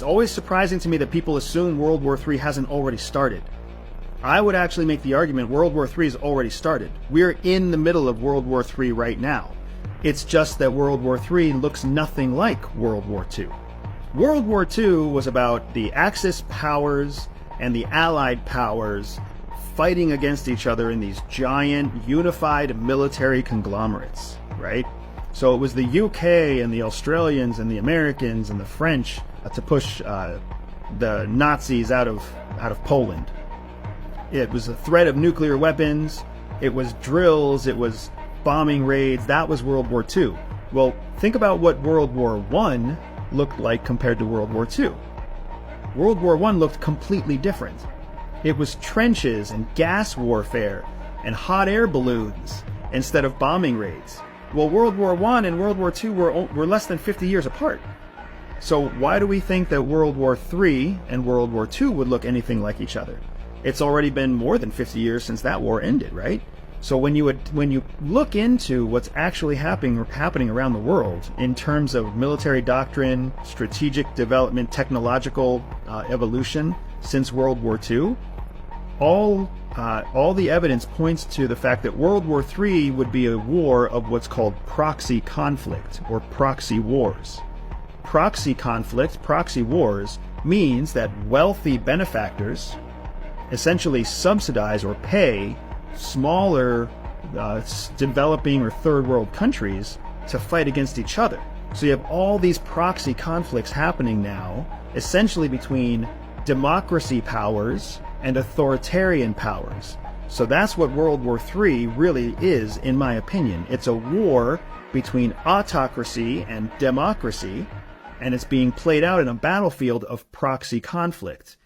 It's always surprising to me that people assume World War III hasn't already started. I would actually make the argument World War III has already started. We're in the middle of World War III right now. It's just that World War III looks nothing like World War II. World War II was about the Axis powers and the Allied powers fighting against each other in these giant unified military conglomerates, right? So it was the UK and the Australians and the Americans and the French to push the Nazis out of Poland. It was a threat of nuclear weapons, it was drills, it was bombing raids. That was World War II. Well, think about what World War I looked like compared to World War II. World War I looked completely different. It was trenches and gas warfare and hot air balloons instead of bombing raids. Well, World War I and World War II were less than 50 years apart. So why do we think that World War III and World War II would look anything like each other? It's already been more than 50 years since that war ended, right? So when you look into what's actually happening around the world in terms of military doctrine, strategic development, technological evolution since World War II, all the evidence points to the fact that World War III would be a war of what's called proxy conflict or proxy wars. Proxy conflict, proxy wars, means that wealthy benefactors essentially subsidize or pay smaller developing or third world countries to fight against each other. So you have all these proxy conflicts happening now, essentially between democracy powers and authoritarian powers. So that's what World War III really is, in my opinion. It's a war between autocracy and democracy, and it's being played out in a battlefield of proxy conflict.